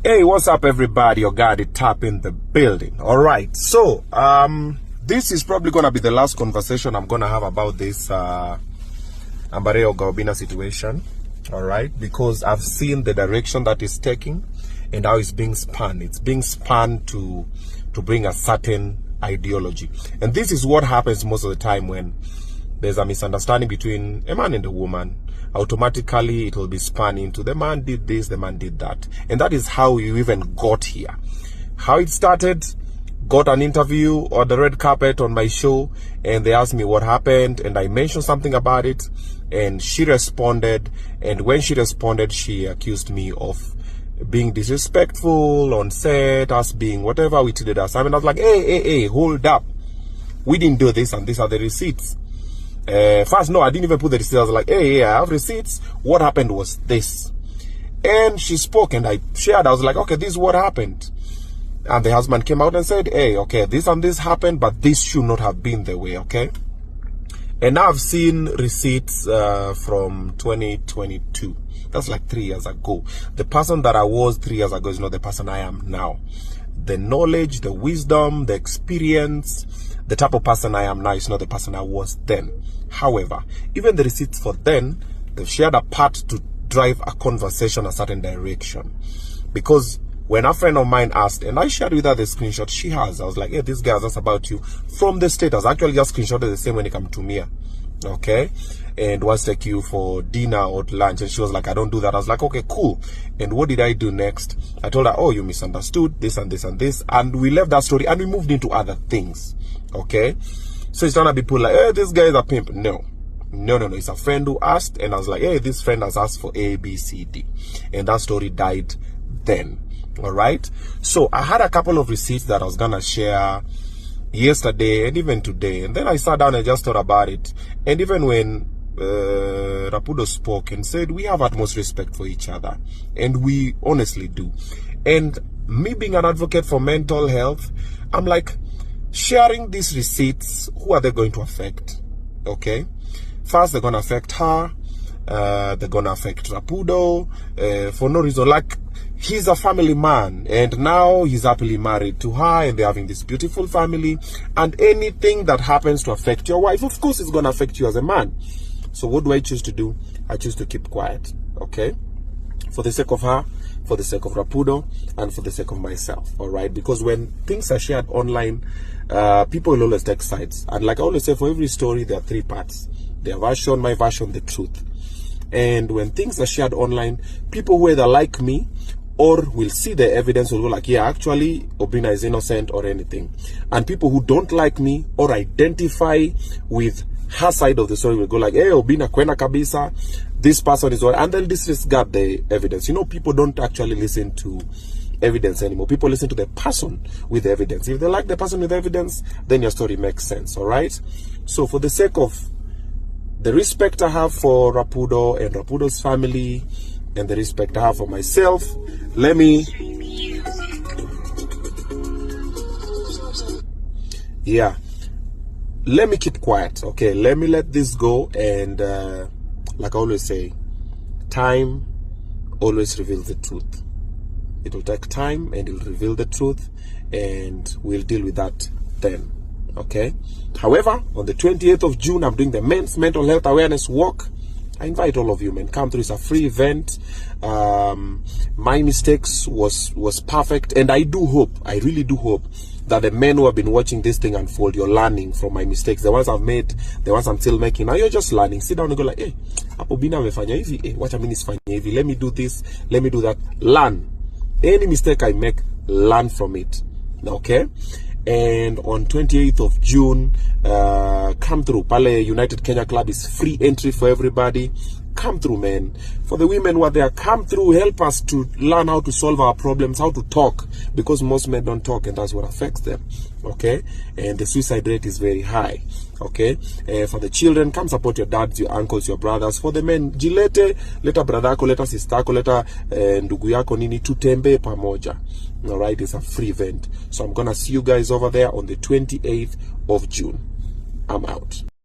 Hey, what's up, everybody? Your guy, the Tap in the building. All right, so this is probably gonna be the last conversation I'm gonna have about this Ambare obinna situation. All right, because I've seen the direction that it's taking and how it's being spun. It's being spun to bring a certain ideology, and this is what happens most of the time when there's a misunderstanding between a man and a woman. Automatically it will be spun into the man did this, the man did that, and that is how you even got here. How it started, got an interview or the red carpet on my show, and they asked me what happened, and I mentioned something about it, and she responded, and when she responded, she accused me of being disrespectful on set, us being whatever we treated us. I mean, I was like, hey, hold up, we didn't do this, and these are the receipts. First, no, I didn't even put the receipts. I was like, hey, I have receipts. What happened was this. And she spoke and I shared. I was like, okay, this is what happened. And the husband came out and said, hey, okay, this and this happened, but this should not have been the way, okay? And now I've seen receipts from 2022. That's like 3 years ago. The person that I was 3 years ago is not the person I am now. The knowledge, the wisdom, the experience, the type of person I am now is not the person I was then. However, even the receipts for then, they've shared a part to drive a conversation a certain direction. Because when a friend of mine asked, and I shared with her the screenshot she has, I was like, hey, this guy is about you from the status. Actually, just screenshotted the same when it came to me. Okay, and wants to take you for dinner or lunch, and she was like, I don't do that. I was like, okay, cool. And what did I do next? I told her, oh, you misunderstood this and this and this, and we left that story and we moved into other things. Okay, so it's not people like, hey, this guy is a pimp. No, it's a friend who asked, and I was like, hey, this friend has asked for A, B, C, D, and that story died then. All right, so I had a couple of receipts that I was gonna share yesterday and even today, and then I sat down and just thought about it. And even when Rapudo spoke and said we have utmost respect for each other, and we honestly do, and me being an advocate for mental health, I'm like, sharing these receipts, who are they going to affect? Okay, first they're going to affect her, they're going to affect Rapudo for no reason. Like, he's a family man, and now he's happily married to her, and they're having this beautiful family, and anything that happens to affect your wife, of course it's going to affect you as a man. So what do I choose to do? I choose to keep quiet, okay? For the sake of her, for the sake of Rapudo, and for the sake of myself, all right? Because when things are shared online, people will always take sides. And like I always say, for every story, there are 3 parts. Their version, my version, the truth. And when things are shared online, people who either like me or will see the evidence will go like, yeah, actually, Obinna is innocent or anything. And people who don't like me or identify with her side of the story will go like, hey, Obinna kwena kabisa, this person is what, and they'll disregard the evidence. You know, people don't actually listen to evidence anymore. People listen to the person with the evidence. If they like the person with evidence, then your story makes sense, all right? So for the sake of the respect I have for Rapudo and Rapudo's family, and the respect I have for myself, let me keep quiet, okay? Let me let this go, and like I always say, time always reveals the truth. It will take time, and it will reveal the truth, and we'll deal with that then, okay? However, on the 28th of June, I'm doing the Men's Mental Health Awareness Walk. I invite all of you, man, come through. It's a free event. My mistakes was perfect, and I do hope, I really do hope, that the men who have been watching this thing unfold, you're learning from my mistakes. The ones I've made, the ones I'm still making. Now you're just learning. Sit down and go like, hey, Obinna amefanya hivi, hey, watch a minute fanya hivi. Let me do this, let me do that. Learn. Any mistake I make, learn from it. Okay? And on 28th of June, come through. Pale United Kenya Club is free entry for everybody. Come through, man. For the women who are there, come through. Help us to learn how to solve our problems, how to talk, because most men don't talk, and that's what affects them. Okay? And the suicide rate is very high. Okay? For the children, come support your dads, your uncles, your brothers. For the men, jilete, leta brother yako, leta sister yako, leta ndugu yako nini, tutembe pamoja. Alright, it's a free event. So I'm gonna see you guys over there on the 28th of June. I'm out.